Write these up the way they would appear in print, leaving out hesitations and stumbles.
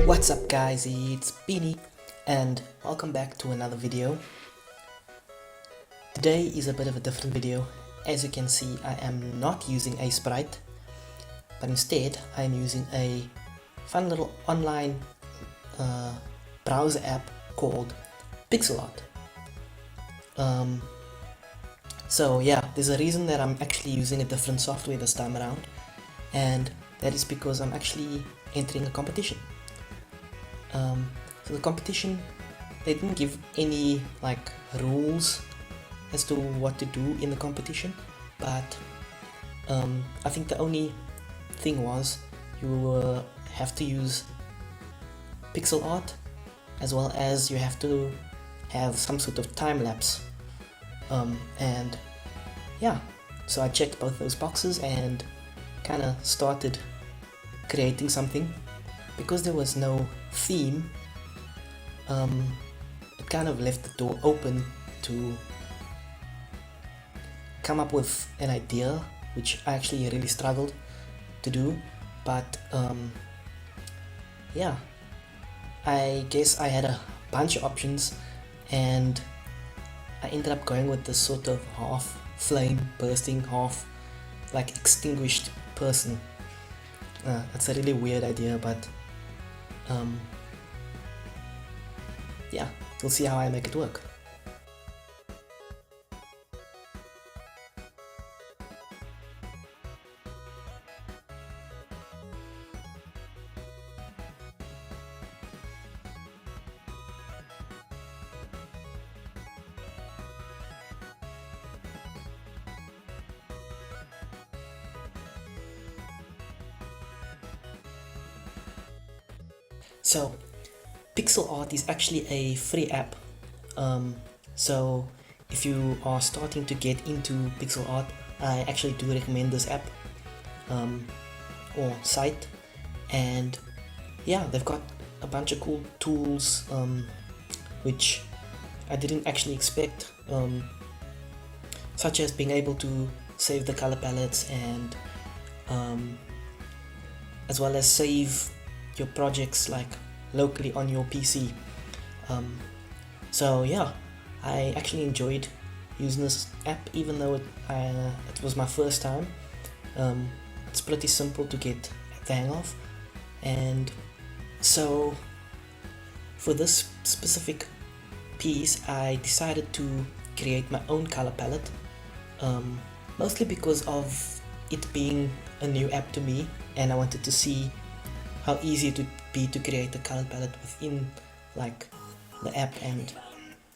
What's up guys, it's Beany and welcome back to another video. Today is a bit of a different video. As you can see, I am not using a sprite, but instead I am using a fun little online browser app called Pixel Art. So yeah, there's a reason that I'm actually using a different software this time around, and that is because I'm actually entering a competition. So the competition, they didn't give any like rules as to what to do in the competition, but I think the only thing was you have to use pixel art, as well as you have to have some sort of time lapse. And yeah, so I checked both those boxes and kind of started creating something. Because there was no theme, it kind of left the door open to come up with an idea, which I actually really struggled to do. But yeah, I guess I had a bunch of options and I ended up going with this sort of half flame bursting, half like extinguished person. It's a really weird idea, but yeah, we'll see how I make it work. So Pixel Art is actually a free app, so if you are starting to get into pixel art, I actually do recommend this app or site. And yeah, they've got a bunch of cool tools which I didn't actually expect, such as being able to save the color palettes and as well as save your projects like locally on your PC. So yeah, I actually enjoyed using this app, even though it was my first time. It's pretty simple to get the hang of, and so for this specific piece I decided to create my own color palette, mostly because of it being a new app to me, and I wanted to see how easy it would be to create a color palette within like the app and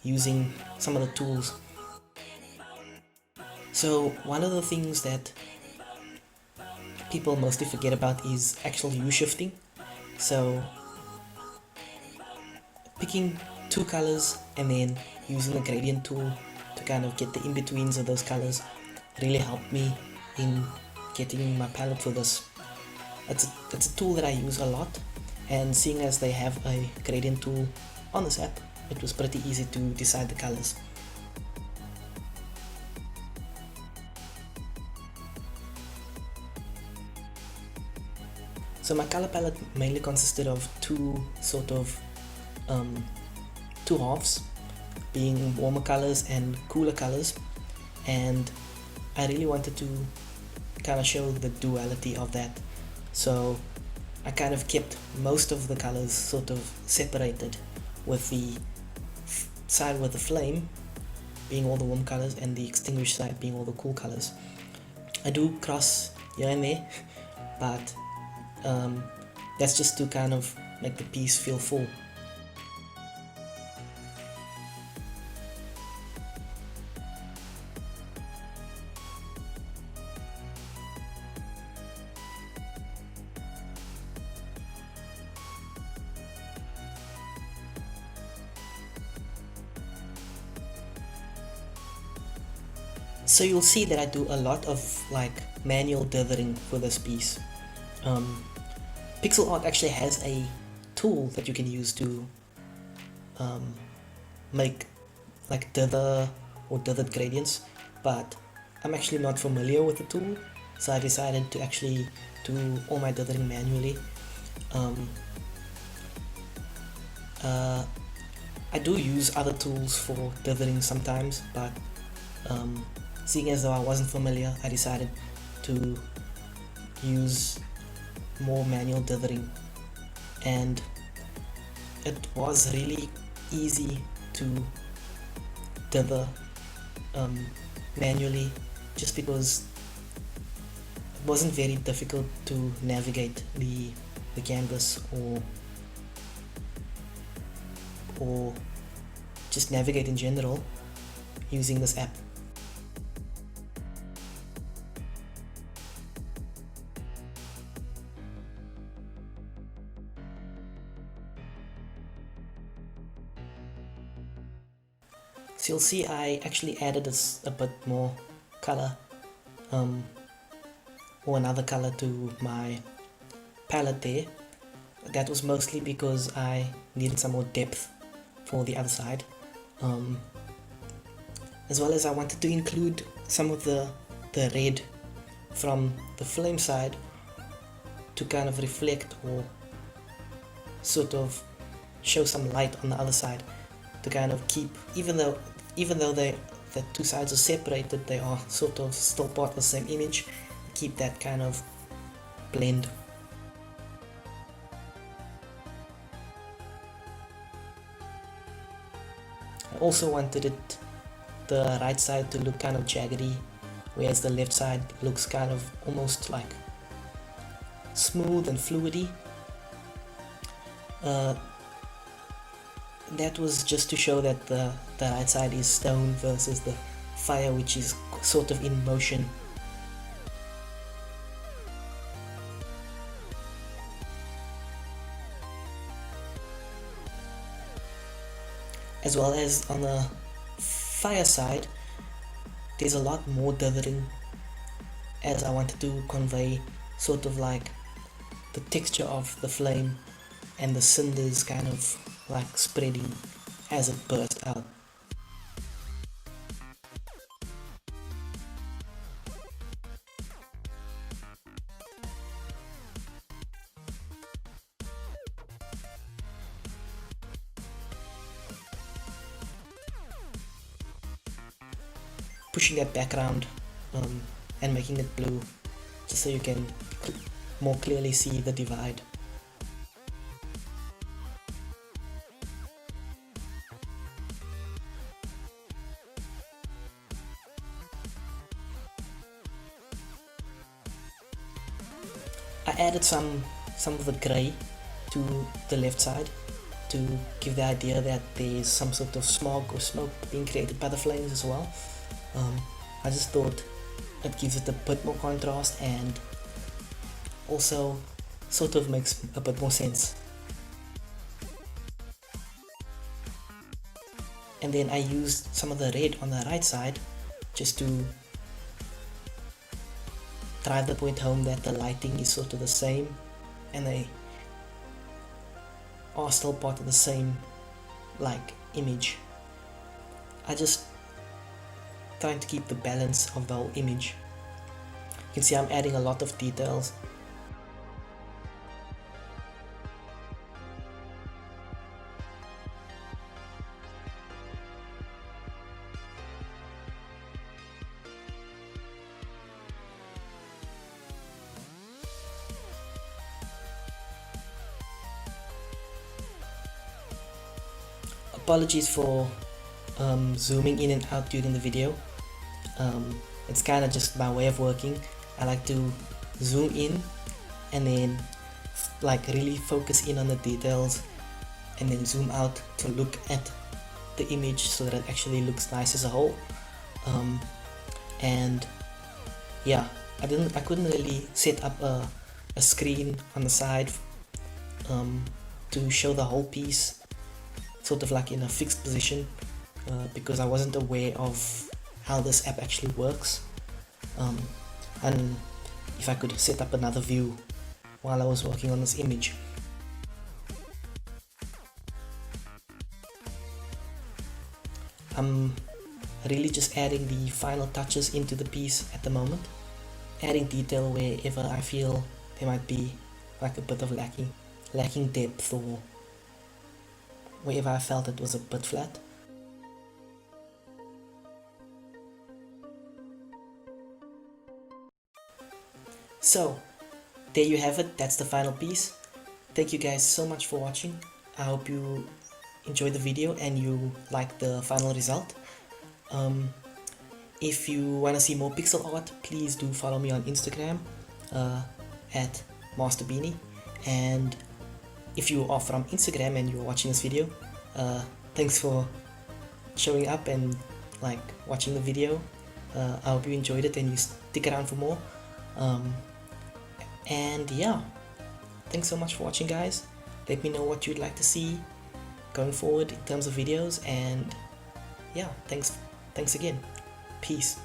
using some of the tools. So one of the things that people mostly forget about is actual hue shifting. So picking two colors and then using the gradient tool to kind of get the in-betweens of those colors really helped me in getting my palette for this. It's a tool that I use a lot, and seeing as they have a gradient tool on this app, it was pretty easy to decide the colors. So my color palette mainly consisted of two halves, being warmer colors and cooler colors, and I really wanted to kind of show the duality of that. So I kind of kept most of the colors sort of separated, with the side with the flame being all the warm colors and the extinguished side being all the cool colors. I do cross here and there, but that's just to kind of make the piece feel full. So you'll see that I do a lot of like manual dithering for this piece. Pixel Art actually has a tool that you can use to make like dither or dithered gradients, but I'm actually not familiar with the tool, so I decided to actually do all my dithering manually. I do use other tools for dithering sometimes, but seeing as though I wasn't familiar, I decided to use more manual dithering, and it was really easy to dither manually, just because it wasn't very difficult to navigate the canvas or just navigate in general using this app. So you'll see I actually added a bit more color or another color to my palette there. That was mostly because I needed some more depth for the other side, as well as I wanted to include some of the red from the flame side to kind of reflect or sort of show some light on the other side, to kind of keep, even though the two sides are separated, they are sort of still part of the same image, keep that kind of blend. I also wanted the right side to look kind of jaggedy, whereas the left side looks kind of almost like smooth and fluidy. That was just to show that the right side is stone versus the fire, which is sort of in motion. As well as on the fire side, there's a lot more dithering, as I wanted to convey sort of like the texture of the flame and the cinders kind of like spreading as it bursts out. Pushing that background and making it blue, just so you can more clearly see the divide. I added some of the grey to the left side to give the idea that there's some sort of smog or smoke being created by the flames as well. I just thought it gives it a bit more contrast and also sort of makes a bit more sense. And then I used some of the red on the right side just to drive the point home that the lighting is sort of the same and they are still part of the same like image. I just trying to keep the balance of the whole image. You can see I'm adding a lot of details. Apologies for zooming in and out during the video. It's kind of just my way of working. I like to zoom in and then like really focus in on the details and then zoom out to look at the image so that it actually looks nice as a whole. And yeah, I couldn't really set up a screen on the side to show the whole piece sort of like in a fixed position because I wasn't aware of how this app actually works, and if I could set up another view while I was working on this image. I'm really just adding the final touches into the piece at the moment, adding detail wherever I feel there might be like a bit of lacking depth wherever I felt it was a bit flat. So there you have it, that's the final piece. Thank you guys so much for watching. I hope you enjoyed the video and you like the final result. If you want to see more pixel art, please do follow me on Instagram at MasterBeany. And if you are from Instagram and you're watching this video, thanks for showing up and like watching the video. I hope you enjoyed it and you stick around for more. And yeah, thanks so much for watching, guys. Let me know what you'd like to see going forward in terms of videos, and yeah, thanks again. Peace.